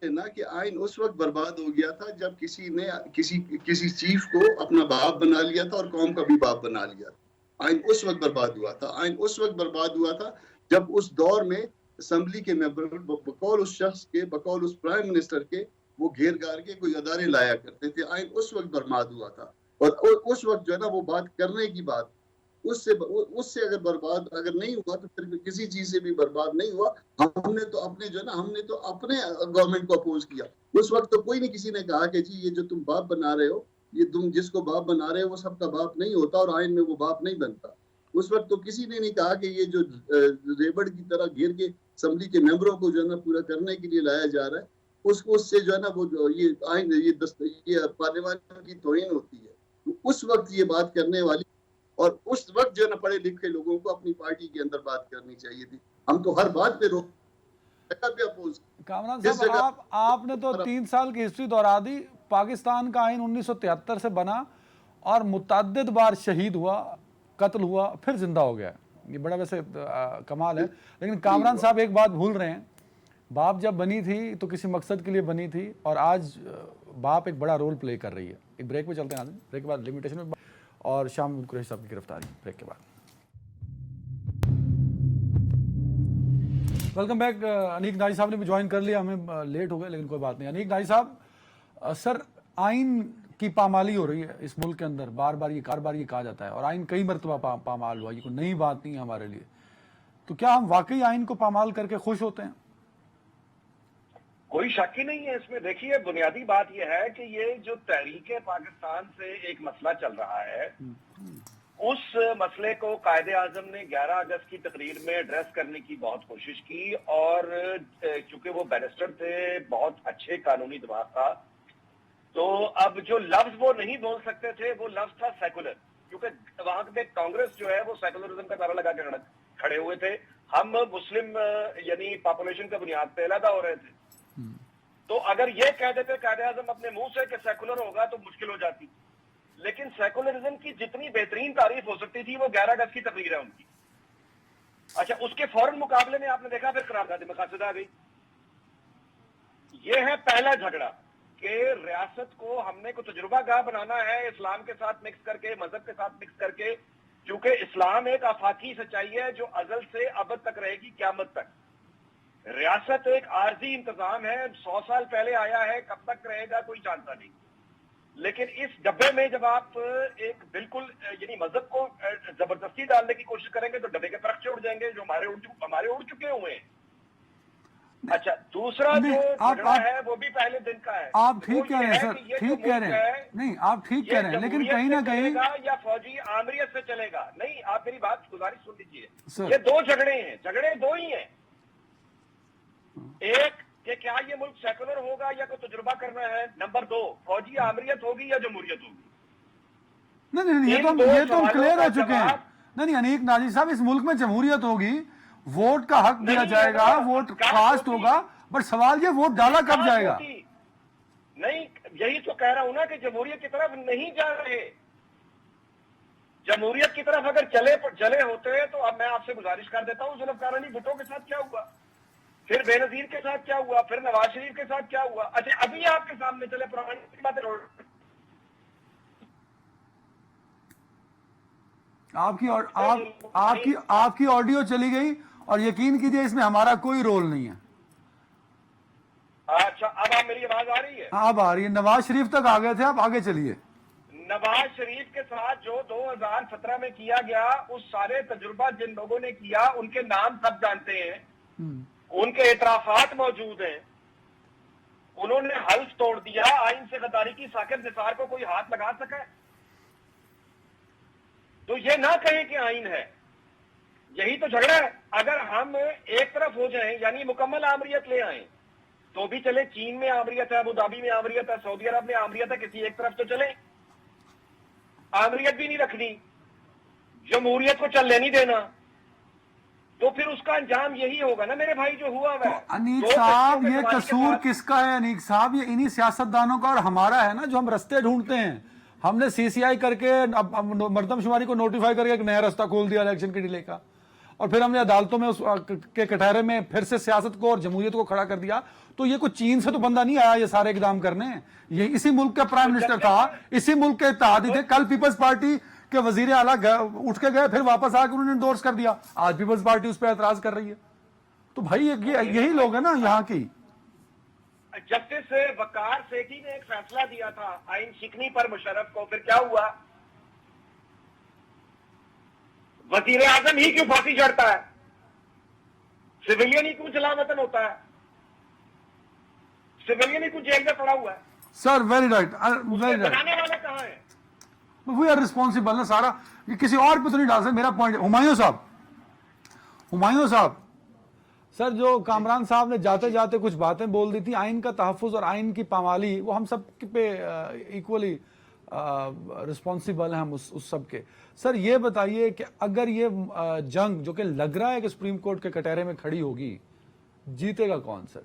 نا کہ آئین اس وقت برباد ہو گیا تھا جب کسی نے کسی چیف کو اپنا باپ بنا لیا تھا اور قوم کا بھی باپ بنا لیا تھا. آئین اس وقت برباد ہوا تھا. آئین اس وقت برباد ہوا تھا جب اس دور میں اسمبلی کے ممبر بقول اس شخص کے, بقول اس پرائم منسٹر کے, وہ گھیر گھار کے کوئی ادارے لایا کرتے تھے. آئین اس وقت برباد ہوا تھا, اور اس وقت جو ہے نا وہ بات کرنے کی بات, اس سے اگر برباد اگر نہیں ہوا تو پھر کسی چیز سے بھی برباد نہیں ہوا. ہم نے تو اپنے جو ہے نا ہم نے تو اپنے گورنمنٹ کو اپوز کیا. اس وقت تو کوئی نہیں کسی نے کہا کہ جی یہ جو تم باپ بنا رہے ہو, یہ تم جس کو باپ بنا رہے ہو وہ سب کا باپ نہیں ہوتا اور آئین میں وہ باپ نہیں بنتا. اس وقت تو کسی نے نہیں کہا کہ یہ جو ریبڑ کی طرح گھیر کے اسمبلی کے ممبروں کو جو ہے نا پورا کرنے کے لیے لایا جا رہا ہے, اس سے جو ہے نا وہ یہ آئین یہ پارلیمان کی توہین ہوتی ہے. اس وقت یہ بات کرنے والی, اور اس وقت جو ہے نا پڑھے لکھے لوگوں کو اپنی پارٹی کے اندر بات کرنی چاہیے تھی. ہم تو ہر بات پہ کامران صاحب آپ نے تو 3 سال کی ہسٹری دہرا دی. پاکستان کا آئین 1973 سے بنا اور متعدد بار شہید ہوا, قتل ہوا, پھر زندہ ہو گیا. یہ بڑا ویسے کمال ہے. لیکن کامران صاحب ایک بات بھول رہے ہیں, باپ جب بنی تھی تو کسی مقصد کے لیے بنی تھی, اور آج باپ ایک بڑا رول پلے کر رہی ہے. ایک بریک پہ چلتے ہیں, بریک کے بعد لمیٹیشن میں, اور شام قریشی صاحب کی گرفتاری بریک کے بعد. Welcome back. انیک ناجی صاحب نے بھی جوائن کر لیا, ہمیں لیٹ ہو گئے لیکن کوئی بات نہیں. انیک ناجی صاحب, سر آئین کی پامالی ہو رہی ہے اس ملک کے اندر، بار بار یہ کہا جاتا ہے، اور آئین کئی مرتبہ پامال ہوا، یہ کوئی نئی بات نہیں ہے ہمارے لیے، تو کیا ہم واقعی آئین کو پامال کر کے خوش ہوتے ہیں؟ کوئی شک ہی نہیں ہے اس میں. دیکھیے بنیادی بات یہ ہے کہ یہ جو تحریک پاکستان سے ایک مسئلہ چل رہا ہے، اس مسئلے کو قائد اعظم نے 11 اگست کی تقریر میں ایڈریس کرنے کی بہت کوشش کی، اور چونکہ وہ بیرسٹر تھے، بہت اچھے قانونی دماغ تھا، تو اب جو لفظ وہ نہیں بول سکتے تھے وہ لفظ تھا سیکولر، کیونکہ وہاں پہ کانگریس جو ہے وہ سیکولرزم کا نعرہ لگا کے کھڑے ہوئے تھے، ہم مسلم یعنی پاپولیشن کا بنیاد پہ علیحدہ ہو رہے تھے. تو اگر یہ کہہ دیتے قائد اعظم اپنے منہ سے کہ سیکولر ہوگا تو مشکل ہو جاتی. لیکن سیکولرزم کی جتنی بہترین تعریف ہو سکتی تھی وہ 11 اگست کی تقریر ہے ان کی. اچھا، اس کے فوراً مقابلے میں آپ نے دیکھا پھر قرارداد مقاصد آ گئی. یہ ہے پہلا جھگڑا کہ ریاست کو ہم نے کو تجربہ گاہ بنانا ہے اسلام کے ساتھ مکس کر کے، مذہب کے ساتھ مکس کر کے، کیونکہ اسلام ایک آفاقی سچائی ہے جو ازل سے ابد تک رہے گی، قیامت تک. ریاست ایک عارضی انتظام ہے، 100 سال پہلے آیا ہے، کب تک رہے گا کوئی جانتا نہیں. لیکن اس ڈبے میں جب آپ ایک بالکل یعنی مذہب کو زبردستی ڈالنے کی کوشش کریں گے تو ڈبے کے پرخچے اڑ جائیں گے جو ہمارے اڑ چکے ہوئے ہیں. اچھا، دوسرا جو جھگڑا ہے وہ بھی پہلے دن کا ہے. آپ ٹھیک کہہ رہے ہیں سر، ٹھیک کہہ رہے ہیں، نہیں آپ ٹھیک کہہ رہے ہیں، لیکن کہیں نہ کہیں یا فوجی آمریت سے چلے گا. نہیں، آپ میری بات گزارش سن لیجیے. یہ دو جھگڑے ہیں، جھگڑے دو ہی ہیں. ایک کہ کیا یہ ملک سیکولر ہوگا یا کوئی تجربہ کرنا ہے. نمبر 2، فوجی آمریت ہوگی یا جمہوریت ہوگی. نہیں، یہ تو ہم کلیئر ہو چکے ہیں. نہیں انیک ناجی صاحب، اس ملک میں جمہوریت ہوگی، ووٹ کا حق دیا جائے گا، ووٹ کاسٹ ہوگا، بٹ سوال یہ ووٹ ڈالا کب جائے گا؟ نہیں، یہی تو کہہ رہا ہوں نا کہ جمہوریت کی طرف نہیں جا رہے. جمہوریت کی طرف اگر چلے ہوتے تو اب میں آپ سے گزارش کر دیتا ہوں، ذوالفقار علی بھٹو کے ساتھ کیا ہوا، پھر بے نظیر کے ساتھ کیا ہوا، پھر نواز شریف کے ساتھ کیا ہوا. اچھا، ابھی آپ کے سامنے چلے پرانی باتیں. آپ کی آڈیو چلی گئی اور یقین کیجئے اس میں ہمارا کوئی رول نہیں ہے. اچھا، اب آپ میری آواز آ رہی ہے؟ اب آ رہی ہے. نواز شریف تک آ گئے تھے، آپ آگے چلیے. نواز شریف کے ساتھ جو 2017 میں کیا گیا، اس سارے تجربہ جن لوگوں نے کیا ان کے نام سب جانتے ہیں، ان کے اعترافات موجود ہیں. انہوں نے حلف توڑ دیا. آئین سے غداری کی ساکت نثار کو کوئی ہاتھ لگا سکا ہے؟ تو یہ نہ کہیں کہ آئین ہے. یہی تو جھگڑا ہے. اگر ہم ایک طرف ہو جائیں یعنی مکمل آمریت لے آئیں تو بھی چلے. چین میں آمریت ہے، ابوظہبی میں آمریت ہے، سعودی عرب میں آمریت ہے، کسی ایک طرف تو چلے. آمریت بھی نہیں رکھنی، جمہوریت کو چلنے نہیں دینا، تو پھر اس کا انجام یہی ہوگا نا میرے بھائی جو ہوا ہے. انیک صاحب، یہ قصور کس کا ہے انیک صاحب؟ یہ انہی سیاستدانوں کا اور ہمارا ہے نا، جو ہم رستے ڈھونڈتے ہیں. ہم نے سی سی آئی کر کے مردم شماری کو نوٹیفائی کر کے ایک نیا رستہ کھول دیا الیکشن کے ڈیلے کا، اور پھر ہم نے عدالتوں میں اس کے کٹہرے میں پھر سے سیاست کو اور جمہوریت کو کھڑا کر دیا. تو یہ کوئی چین سے تو بندہ نہیں آیا یہ سارے اقدام کرنے. یہ اسی ملک کا پرائم منسٹر تھا، اسی ملک کے اتحادی تھے. کل پیپلز پارٹی کے وزیر اعلیٰ اٹھ کے گئے، پھر واپس آ کے انہوں نے انڈورس کر دیا. آج پیپلز پارٹی اس پہ اعتراض کر رہی ہے. تو بھائی یہی لوگ ہیں نا یہاں کی. جسٹس وقار سیٹھی نے ایک فیصلہ دیا تھا آئین شکنی پر مشرف کو، پھر کیا ہوا؟ وزیر اعظم ہی کیوں پھانسی چڑھتا ہے؟ سویلین ہی کیوں جلا وطن ہوتا ہے؟ سویلین ہی کیوں جیل میں پڑا ہوا ہے؟ سر ویری رائٹ، بنانے والے کہاں ہیں؟ وی آر ریسپانسبل نا سارا. یہ کسی اور پہ تو نہیں ڈال سکتے. میرا پوائنٹ ہمایوں صاحب سر، جو کامران صاحب نے جاتے جاتے کچھ باتیں بول دی تھی، آئین کا تحفظ اور آئین کی پامالی، وہ ہم سب پہ ایکولی رسپانسبل ہیں ہم اس سب کے. سر یہ بتائیے کہ اگر یہ جنگ جو کہ لگ رہا ہے کہ سپریم کورٹ کے کٹہرے میں کھڑی ہوگی، جیتے گا کون سر؟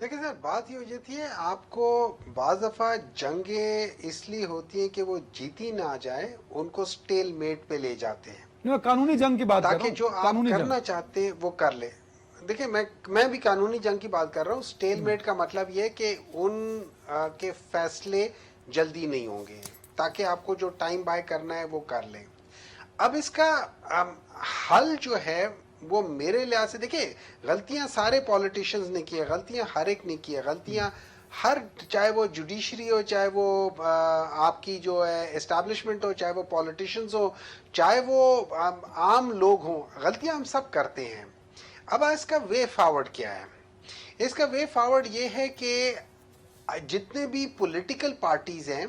دیکھیں سر، بات یہ ہو جاتی ہے، آپ کو بعض دفعہ جنگیں اس لیے ہوتی ہیں کہ وہ جیتی نہ جائیں، ان کو سٹیل میٹ پہ لے جاتے ہیں قانونی جنگ کی بات کر رہا ہوں، تاکہ جو آپ کرنا چاہتے ہیں وہ کر لیں. دیکھیں میں بھی قانونی جنگ کی بات کر رہا ہوں. سٹیل میٹ کا مطلب یہ ہے کہ ان کے فیصلے جلدی نہیں ہوں گے تاکہ آپ کو جو ٹائم بائی کرنا ہے وہ کر لیں. اب اس کا حل جو ہے وہ میرے لحاظ سے، دیکھیں غلطیاں سارے پولیٹیشنز نے کی ہے، غلطیاں ہر ایک نے کی ہے، غلطیاں ہر چاہے وہ جوڈیشری ہو, چاہے وہ آپ کی جو ہے اسٹیبلشمنٹ ہو, چاہے وہ پولیٹیشنز ہو, چاہے وہ عام لوگ ہوں, غلطیاں ہم سب کرتے ہیں. اب اس کا وے فارورڈ کیا ہے؟ اس کا وے فارورڈ یہ ہے کہ جتنے بھی پولیٹیکل پارٹیز ہیں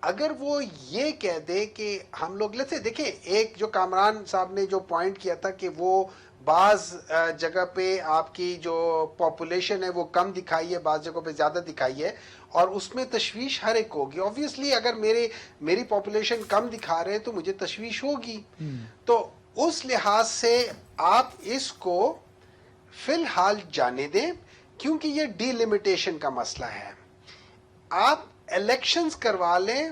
اگر وہ یہ کہہ دے کہ ہم لوگ سے دیکھیں, ایک جو کامران صاحب نے جو پوائنٹ کیا تھا کہ وہ بعض جگہ پہ آپ کی جو پاپولیشن ہے وہ کم دکھائی ہے, بعض جگہوں پہ زیادہ دکھائی ہے, اور اس میں تشویش ہر ایک ہوگی. اوبویسلی اگر میری پاپولیشن کم دکھا رہے ہیں تو مجھے تشویش ہوگی. تو اس لحاظ سے آپ اس کو فی الحال جانے دیں, کیونکہ یہ ڈی لمیٹیشن کا مسئلہ ہے. آپ الیکشنز کروا لیں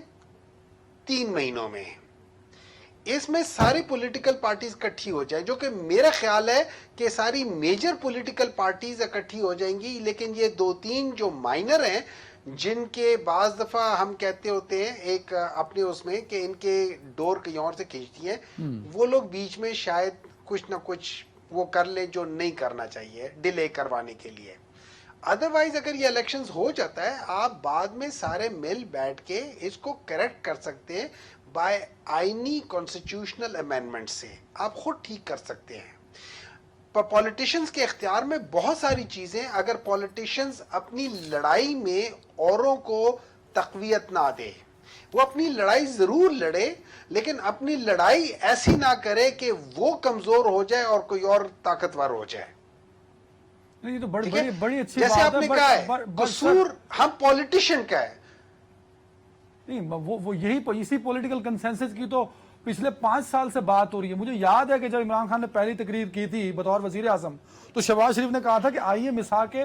3 مہینوں میں, اس میں ساری پولیٹیکل پارٹیز اکٹھی ہو جائیں, جو کہ میرا خیال ہے کہ ساری میجر پولیٹیکل پارٹیز اکٹھی ہو جائیں گی. لیکن یہ 2-3 جو مائنر ہیں جن کے بعض دفعہ ہم کہتے ہوتے ہیں ایک اپنے اس میں کہ ان کے ڈور کہیں اور سے کھینچتی ہیں, وہ لوگ بیچ میں شاید کچھ نہ کچھ وہ کر لیں جو نہیں کرنا چاہیے ڈیلے کروانے کے لیے. ادروائز اگر یہ الیکشنز ہو جاتا ہے, آپ بعد میں سارے مل بیٹھ کے اس کو کریکٹ کر سکتے ہیں بائی آئینی کانسٹیٹیوشنل امینڈمنٹ سے, آپ خود ٹھیک کر سکتے ہیں. پولیٹیشنز کے اختیار میں بہت ساری چیزیں, اگر پولیٹیشنز اپنی لڑائی میں اوروں کو تقویت نہ دے, وہ اپنی لڑائی ضرور لڑے لیکن اپنی لڑائی ایسی نہ کرے کہ وہ کمزور ہو جائے اور کوئی اور طاقتور ہو جائے. یہ تو بڑی اچھی جیسے بات آپ نے کہا ہے قصور ہم پولیٹیشین کا ہے. نہیں, وہ یہی اسی پولیٹیکل کنسنسس کی تو پچھلے 5 سال سے بات ہو رہی ہے. مجھے یاد ہے کہ جب عمران خان نے پہلی تقریر کی تھی بطور وزیر اعظم, تو شہباز شریف نے کہا تھا کہ آئیے مساق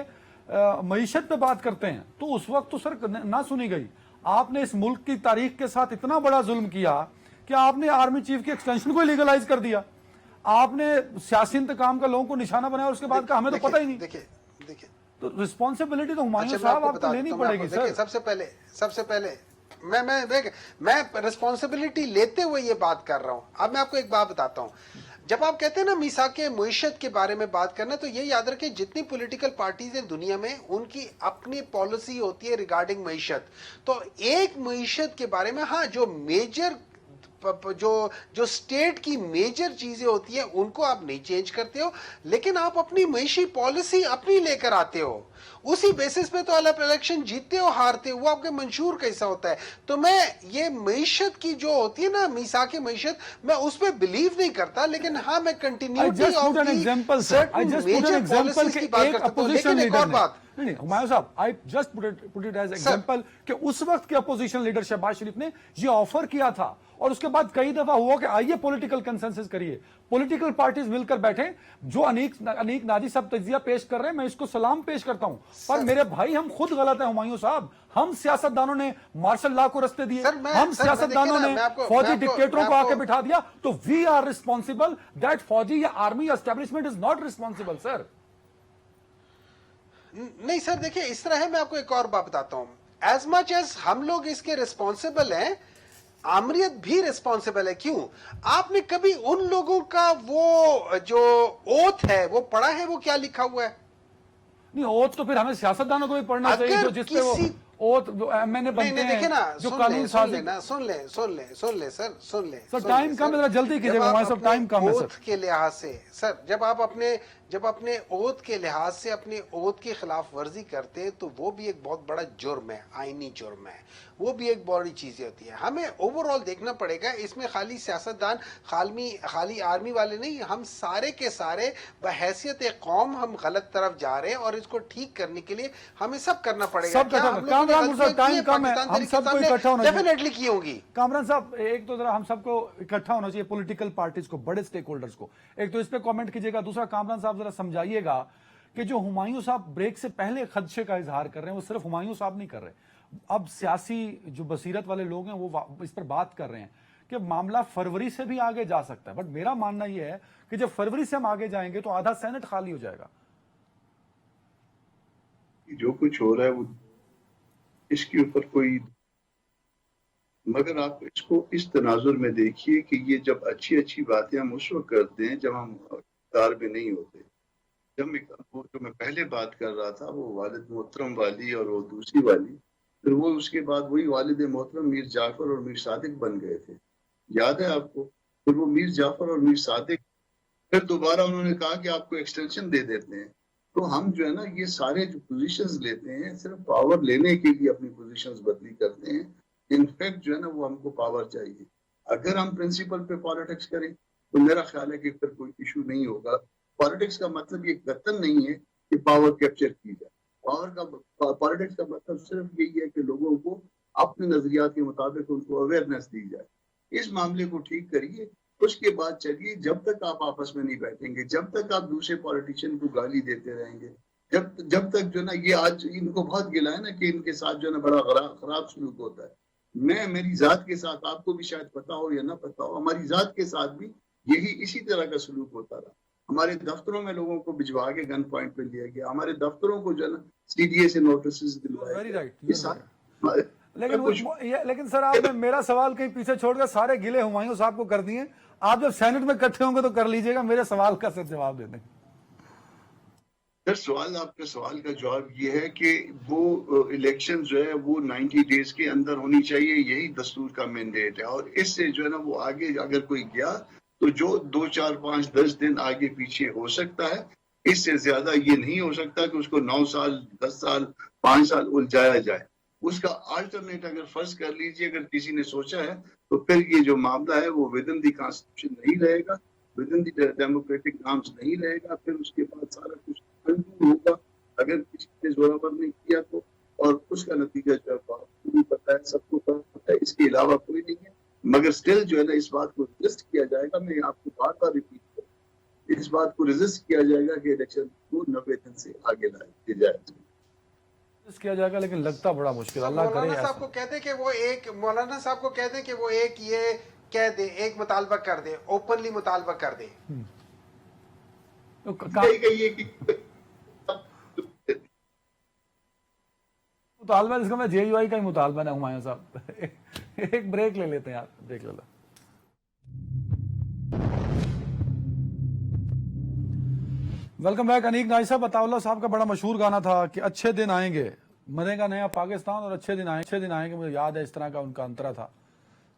معیشت پہ بات کرتے ہیں, تو اس وقت تو سر نہ سنی گئی. آپ نے اس ملک کی تاریخ کے ساتھ اتنا بڑا ظلم کیا کہ آپ نے آرمی چیف کی ایکسٹینشن کو لیگلائز کر دیا, آپ نے سیاسی انتقام کا لوگوں کو نشانہ بنایا, اور اس کے بعد کہا ہمیں تو پتہ ہی نہیں. دیکھیں تو رسپانسبلٹی تو ہمایوں صاحب آپ کو لینی پڑے گی سر. سب سے پہلے میں رسپانسبلٹی لیتے ہوئے یہ بات کر رہا ہوں. اب میں آپ کو ایک بات بتاتا ہوں, جب آپ کہتے ہیں نا میثاق معیشت کے بارے میں بات کرنا, تو یہ یاد رکھیں جتنی پولیٹیکل پارٹیز ہیں دنیا میں ان کی اپنی پالیسی ہوتی ہے ریگارڈنگ معیشت. تو ایک معیشت کے بارے میں ہاں جو میجر جو اسٹیٹ کی میجر چیزیں ہوتی ہیں ان کو آپ نہیں چینج کرتے ہو, لیکن آپ اپنی معیشی پالیسی اپنی لے کر آتے ہو. اسی بیسس پہ تو آپ الیکشن جیتتے ہو ہارتے ہو, وہ آپ کے منشور کا حصہ ہوتا ہے. تو میں یہ معیشت کی جو ہوتی ہے نا میثاق معیشت, میں اس پہ بلیو نہیں کرتا, لیکن ہاں میں continuity of the certain major policies کی بات کرتا ہوں. لیکن ایک اور بات, نہیں ہمایوں صاحب, I just put it as example کہ اس وقت کے اپوزیشن لیڈر شہباز شریف نے یہ آفر کیا تھا, اور اس کے بعد کئی دفعہ ہوا کہ آئیے پولیٹیکل کنسنسس کریے, پولیٹیکل پارٹیز مل کر بیٹھیں. جو انیک نادی صاحب تجزیہ پیش کر رہے ہیں میں اس کو سلام پیش کرتا ہوں, پر میرے بھائی ہم خود غلط ہیں ہمایوں صاحب. ہم سیاستدانوں نے مارشل لا کو رستے دیے, ہم سیاستدانوں نے فوجی ڈکٹیٹروں کو آ کے بٹھا دیا, تو وی آر ریسپانسبل دیٹ فوجی یا آرمی یا اسٹیبلشمنٹ از ناٹ ریسپانسبل سر. نہیں سر دیکھیں اس طرح ہے, میں آپ کو ایک اور بات بتاتا ہوں. ایز مچ ایز ہم لوگ اس کے ریسپانسبل ہیں, آمریت بھی ریسپانسبل ہے. کیوں؟ آپ نے کبھی ان لوگوں کا وہ جو اوتھ ہے وہ پڑھا ہے, وہ کیا لکھا ہوا ہے؟ نہیں, اوتھ تو پھر ہمیں سیاستدانوں کو بھی پڑھنا چاہیے, جو جس پہ وہ اوتھ میں نے بنتے ہیں, جو قانون سازی. سن لیں سر ٹائم کم ہے, ذرا جلدی کیجیے گا ہمارے سب, ٹائم کم ہے سر. کے لحاظ سے سر, جب آپ اپنے اوتھ کے لحاظ سے اپنے اوتھ کی خلاف ورزی کرتے ہیں تو وہ بھی ایک بہت بڑا جرم ہے, آئینی جرم ہے, وہ بھی ایک بڑی چیزیں ہوتی ہے. ہمیں اوور آل دیکھنا پڑے گا, اس میں خالی سیاستدان خالی آرمی والے نہیں, ہم سارے کے سارے بحیثیت قوم ہم غلط طرف جا رہے ہیں, اور اس کو ٹھیک کرنے کے لیے ہمیں سب کرنا پڑے گا. ڈیفینیٹلی کی ہوگی. کامران صاحب ایک تو ذرا ہم سب کو اکٹھا ہونا چاہیے, پولیٹیکل پارٹیز کو, بڑے سٹیک ہولڈرز کو. ایک تو اس پہ کامنٹ کیجیے گا. دوسرا کامران صاحب ذرا سمجھائیے گا کہ جو ہمایوں صاحب بریک سے پہلے خدشے کا اظہار کر رہے ہیں, وہ صرف ہمایوں صاحب نہیں کر رہے, اب سیاسی جو بصیرت والے لوگ ہیں وہ اس پر بات کر رہے ہیں کہ معاملہ فروری سے بھی آگے جا سکتا ہے. بٹ میرا ماننا یہ ہے کہ جب فروری سے ہم آگے جائیں گے تو آدھا سینٹ خالی ہو جائے گا. جو کچھ ہو رہا ہے وہ اس کے اوپر کوئی, مگر آپ اس کو اس تناظر میں دیکھیے کہ یہ جب اچھی باتیں ہم اس وقت کرتے ہیں جب ہم اقتدار میں نہیں ہوتے. جب وہ جو میں پہلے بات کر رہا تھا وہ والد محترم والی اور وہ دوسری والی، پھر وہ اس کے بعد وہی والد محترم میر جعفر اور میر صادق بن گئے تھے، یاد ہے آپ کو؟ پھر وہ میر جعفر اور میر صادق پھر دوبارہ انہوں نے کہا کہ آپ کو ایکسٹینشن دے دیتے ہیں. تو ہم جو ہے نا یہ سارے جو پوزیشنز لیتے ہیں صرف پاور لینے کے لیے اپنی پوزیشنز بدلی کرتے ہیں. انفیکٹ جو ہے نا وہ ہم کو پاور چاہیے. اگر ہم پرنسپل پہ پالیٹکس کریں تو میرا خیال ہے کہ پھر کوئی ایشو نہیں ہوگا. پالیٹکس کا مطلب یہ قطعاً نہیں ہے کہ پاور کیپچر کی جائے. پالیٹکس کا مطلب صرف یہی ہے کہ لوگوں کو اپنے نظریات کے مطابق ان کو اویئرنیس دی جائے. اس معاملے کو ٹھیک کریے، اس کے بعد چلیے. جب تک آپ آپس میں نہیں بیٹھیں گے، جب تک آپ دوسرے پالیٹیشین کو گالی دیتے رہیں گے، جب تک جو ہے نا یہ آج ان کو بہت گلا ہے نا کہ ان کے ساتھ جو ہے نا بڑا خراب سلوک ہوتا ہے. میری ذات کے ساتھ، آپ کو بھی شاید پتا ہو یا نہ پتا ہو، ہماری ذات کے ساتھ بھی اسی طرح کا سلوک ہوتا رہا. ہمارے دفتروں میں لوگوں کو بھجوا کے گن پوائنٹ پہ لیا گیا. ہمارے دفتروں کو جو ہے نا CDA سے نوٹسز دلوائے گئے. لیکن سر آپ نے میرا سوال کہیں پیچھے چھوڑ کر سارے گلے ہمایوں صاحب کو کر دیے. آپ جب سینٹ میں اکٹھے ہوں گے تو کر لیجئے گا، میرے سوال کا صرف جواب دے دیں. سر آپ کے سوال کا جواب یہ ہے کہ وہ الیکشن جو ہے وہ 90 ڈیز کے اندر ہونی چاہیے. یہی دستور کا مینڈیٹ ہے. اور اس سے جو ہے نا وہ آگے اگر کوئی گیا تو جو 2 4 5 10 دن آگے پیچھے ہو سکتا ہے. اس سے زیادہ یہ نہیں ہو سکتا کہ اس کو 9 سال 10 سال 5 سال الجھایا جائے. اس کا آلٹرنیٹ اگر فرض کر لیجئے اگر کسی نے سوچا ہے تو پھر یہ جو معاملہ ہے وہ ود ان دی کانسٹیٹیوشن نہیں رہے گا، within the democratic norms نہیں رہے گا. پھر اس کے بعد سارا کچھ ہوگا اگر کسی نے زورآور نہیں کیا تو. اور اس کا نتیجہ جو ہے آپ کو بھی پتا ہے، سب کو پتا ہے، اس کے علاوہ کوئی نہیں ہے. مگر سٹل جو ہے نا اس بات کو ریزسٹ کیا جائے گا. میں آپ کو بار بار ریپیٹ کروں، اس بات کو ریزسٹ کیا جائے گا کہ الیکشن کو 90 دن سے آگے لائے جائے. کیا جائے گا لیکن لگتا بڑا مشکل. اللہ کرے. مولانا صاحب کو کہتے کہ وہ مولانا صاحب کو کہتے کہ وہ یہ کہہ دے، ایک مطالبہ کر دے، اوپنلی مطالبہ کر دے. مطالبہ جس کا میں JUI کا ہی مطالبہ ہے ہمایوں صاحب. ایک بریک لے لیتے ہیں آپ، بریک لے لیں. Welcome back. انیک نائی صاحب، عطا اللہ صاحب کا بڑا مشہور گانا تھا کہ اچھے دن آئیں گے، مرے گا نیا پاکستان، اور اچھے دن آئیں گے. مجھے یاد ہے اس طرح کا ان کا انترا تھا.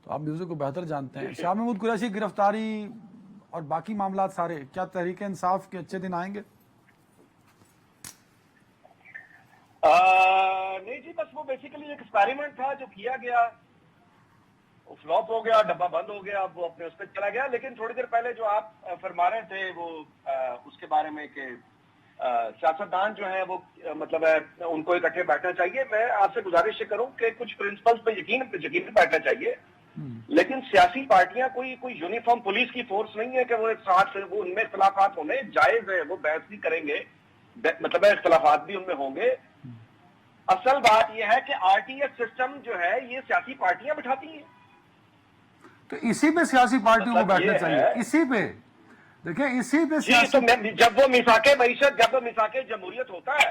تو آپ میوزک کو بہتر جانتے ہیں. شاہ محمود قریشی کی گرفتاری اور باقی معاملات سارے، کیا تحریک انصاف کے اچھے دن آئیں گے؟ نہیں جی، بس وہ بیسیکلی ایک ایکسپیریمنٹ تھا جو کیا گیا، فلاپ ہو گیا، ڈبہ بند ہو گیا، اب وہ اپنے اس پہ چلا گیا. لیکن تھوڑی دیر پہلے جو آپ فرما رہے تھے وہ اس کے بارے میں کہ سیاستدان جو ہے وہ مطلب ہے ان کو اکٹھے بیٹھنا چاہیے. میں آپ سے گزارش کروں کہ کچھ پرنسپلز پہ یقین بیٹھنا چاہیے. لیکن سیاسی پارٹیاں کوئی یونیفارم پولیس کی فورس نہیں ہے کہ وہ ایک ساتھ وہ ان میں اختلافات ہونے جائز ہے، وہ بحث بھی کریں گے، مطلب ہے اختلافات بھی ان میں ہوں گے. اصل بات یہ ہے کہ RTS سسٹم جو ہے یہ سیاسی پارٹیاں بٹھاتی ہیں. تو اسی پہ سیاسی پارٹیوں کو بیٹھنا چاہیے. اسی پہ دیکھیں، اسی پہ سیاسی. جب وہ میثاق معیشت، جب وہ میثاق جمہوریت ہوتا ہے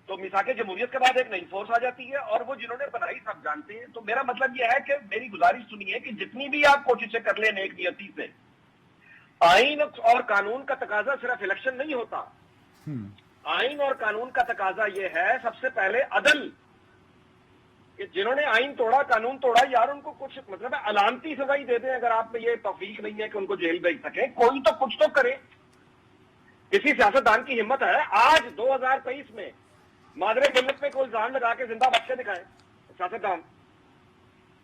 تو میثاق جمہوریت کے بعد ایک نئی فورس آ جاتی ہے اور وہ جنہوں نے بنائی سب جانتے ہیں. تو میرا مطلب یہ ہے کہ میری گزارش سنیے کہ جتنی بھی آپ کوششیں کر لیں نیک نیتی سے، آئین اور قانون کا تقاضا صرف الیکشن نہیں ہوتا. آئین اور قانون کا تقاضا یہ ہے سب سے پہلے عدل، کہ جنہوں نے آئین توڑا، قانون توڑا، یار ان کو کچھ مطلب ہے علامتی سزا ہی دے دیں. اگر آپ میں یہ توفیق نہیں ہے کہ ان کو جیل بھیج سکیں، کوئی تو کچھ تو کرے. کسی سیاستدان کی ہمت ہے آج 2023 میں مادر جنت پہ کوئی الزام لگا کے زندہ بچے دکھائے سیاستدان؟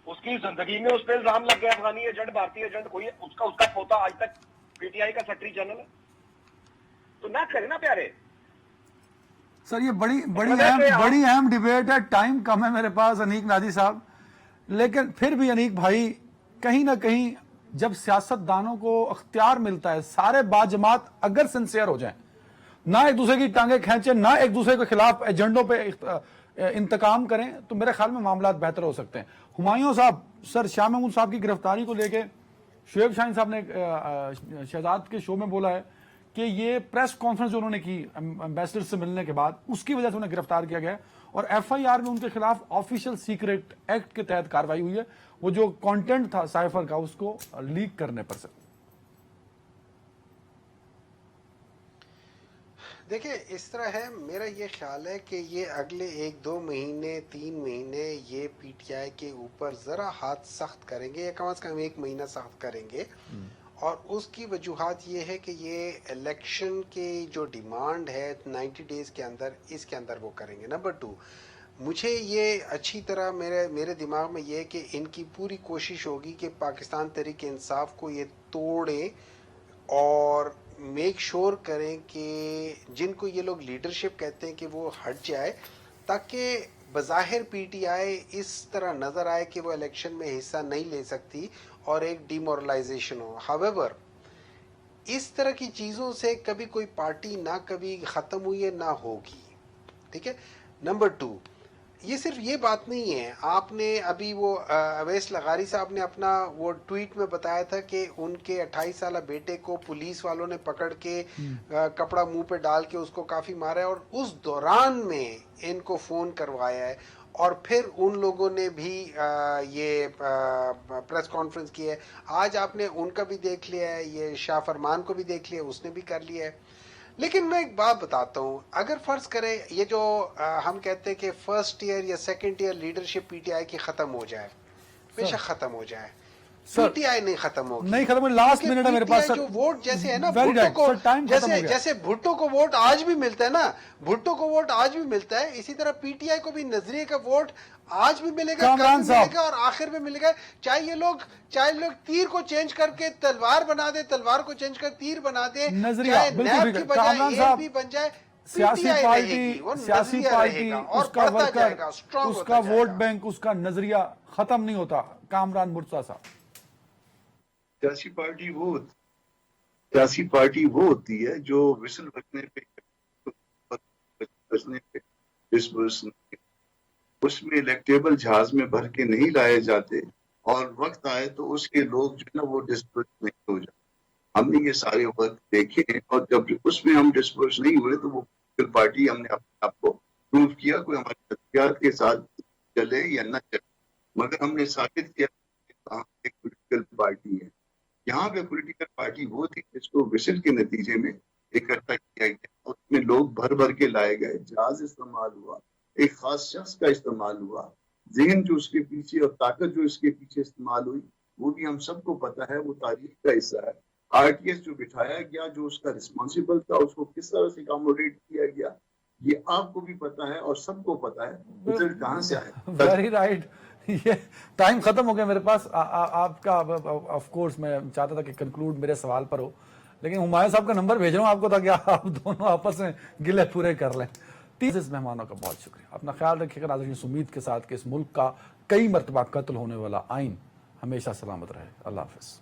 اس کی زندگی میں اس پہ الزام لگ گیا افغانی ایجنٹ، بھارتی ایجنٹ، کوئی اس کا پوتا آج تک PTI کا سیکرٹری جنرل ہے. تو نہ کرے نا پیارے. سر یہ بڑی اہم ڈیبیٹ ہے. ٹائم کم ہے میرے پاس انیک ناجی صاحب، لیکن پھر بھی انیک بھائی کہیں نہ کہیں جب سیاست دانوں کو اختیار ملتا ہے، سارے باجماعت اگر سنسیئر ہو جائیں، نہ ایک دوسرے کی ٹانگیں کھینچیں، نہ ایک دوسرے کے خلاف ایجنڈوں پہ انتقام کریں، تو میرے خیال میں معاملات بہتر ہو سکتے ہیں. ہمایوں صاحب، سر شاہ محمود صاحب کی گرفتاری کو لے کے شعیب شاہین صاحب نے شہزاد کے شو میں بولا ہے کہ یہ پریس کانفرنس جو انہوں نے کی امبیسڈر سے ملنے کے بعد، اس کی وجہ سے انہیں گرفتار کیا گیا، اور FIR میں ان کے خلاف آفیشیل سیکریٹ ایکٹ کے تحت کارروائی ہوئی ہے، وہ جو کانٹینٹ تھا سائفر کا اس کو لیک کرنے پر. سے دیکھیں اس طرح ہے، میرا یہ خیال ہے کہ یہ اگلے 1-2 مہینے 3 مہینے یہ پی ٹی آئی کے اوپر ذرا ہاتھ سخت کریں گے، یا کم از کم 1 مہینہ سخت کریں گے، اور اس کی وجوہات یہ ہے کہ یہ الیکشن کی جو ڈیمانڈ ہے 90 ڈیز کے اندر، اس کے اندر وہ کریں گے۔ نمبر 2، مجھے یہ اچھی طرح میرے دماغ میں یہ کہ ان کی پوری کوشش ہوگی کہ پاکستان تحریک انصاف کو یہ توڑیں اور میک شور کریں کہ جن کو یہ لوگ لیڈرشپ کہتے ہیں کہ وہ ہٹ جائے، تاکہ بظاہر پی ٹی آئی اس طرح نظر آئے کہ وہ الیکشن میں حصہ نہیں لے سکتی اور ایک ڈی مورلائزیشن ہو۔ ہاویور اس طرح کی چیزوں سے کبھی کوئی پارٹی نہ کبھی ختم ہوئی ہے نہ ہوگی، ٹھیک ہے۔ نمبر 2، یہ صرف یہ بات نہیں ہے، آپ نے ابھی وہ اویس لغاری صاحب نے اپنا وہ ٹویٹ میں بتایا تھا کہ ان کے 28 سالہ بیٹے کو پولیس والوں نے پکڑ کے کپڑا منہ پہ ڈال کے اس کو کافی مارا ہے، اور اس دوران میں ان کو فون کروایا ہے، اور پھر ان لوگوں نے بھی یہ پریس کانفرنس کی ہے۔ آج آپ نے ان کا بھی دیکھ لیا ہے، یہ شاہ فرمان کو بھی دیکھ لیا، اس نے بھی کر لیا ہے۔ لیکن میں ایک بات بتاتا ہوں، اگر فرض کریں یہ جو ہم کہتے ہیں کہ فرسٹ ایئر یا second year leadership P T I کی ختم ہو جائے، بے شک ختم ہو جائے، پی ٹی آئی نہیں ختم ہوگی، نہیں ختم ہوگی، لاسٹ منٹ ہے میرے پاس جو ووٹ جیسے ہے نا بھٹو کو، جیسے بھٹو کو ووٹ آج بھی ملتا ہے نا، بھٹو کو ووٹ آج بھی ملتا ہے، اسی طرح پی ٹی آئی کو بھی نظریے کا ووٹ آج بھی ملے گا، کل بھی ملے گا، اور آخر میں ملے گا۔ چاہے لوگ تیر کو چینج کر کے تلوار بنا دے، تلوار کو چینج کر تیر بنا دے، چاہے نیب کی بجائے اے پی بن جائے، سیاسی پارٹی اس کا ورکر، اس کا ووٹ بینک، اس کا نظریہ ختم نہیں ہوتا۔ کامران مرتضیٰ صاحب، سیاسی پارٹی وہ ہوتی ہے جو وسل بجنے پہ اس میں الیکٹیبل جہاز میں بھر کے نہیں لائے جاتے، اور وقت آئے تو اس کے لوگ جو ہے نا وہ ڈسپرس نہیں ہو جاتے۔ ہم نے یہ سارے وقت دیکھے ہیں، اور جب اس میں ہم ڈسپرس نہیں ہوئے تو وہ پولیٹیکل پارٹی ہم نے اپنے آپ کو پروو کیا، کوئی ہمارے نظریات کے ساتھ چلے یا نہ چلے، مگر ہم نے ثابت کیا کہ ہم ایک پولیٹیکل پارٹی ہے۔ یہاں پہ پولیٹیکل پارٹی وہ تھی جس کو وسل کے نتیجے میں اکٹھا کیا گیا، اور اس میں لوگ بھر بھر کے لائے گئے، جہاز استعمال ہوا، ایک خاص شخص کا استعمال ہوا، ذہن جو اس کے پیچھے اور طاقت جو اس کے پیچھے استعمال ہوئی وہ بھی ہم سب کو پتا ہے، وہ تاریخ کا حصہ ہے۔ آر ٹی ایس جو بٹھایا گیا، جو اس کا رسپانسبل تھا، اس کو کس طرح سے اکاموڈیٹ کیا گیا، یہ آپ کو بھی پتا ہے اور سب کو پتا ہے، رزلٹ کہاں سے آئے۔ Very right. یہ ٹائم ختم ہو گیا میرے پاس، آپ کا آف کورس میں چاہتا تھا کہ کنکلوڈ میرے سوال پر ہو، لیکن ہمایوں صاحب کا نمبر بھیج رہا ہوں آپ کو تاکہ آپ دونوں آپس میں گلے پورے کر لیں۔ تیس مہمانوں کا بہت شکریہ، اپنا خیال رکھیے گا ناظرین، اس امید کے ساتھ کہ اس ملک کا کئی مرتبہ قتل ہونے والا آئین ہمیشہ سلامت رہے۔ اللہ حافظ۔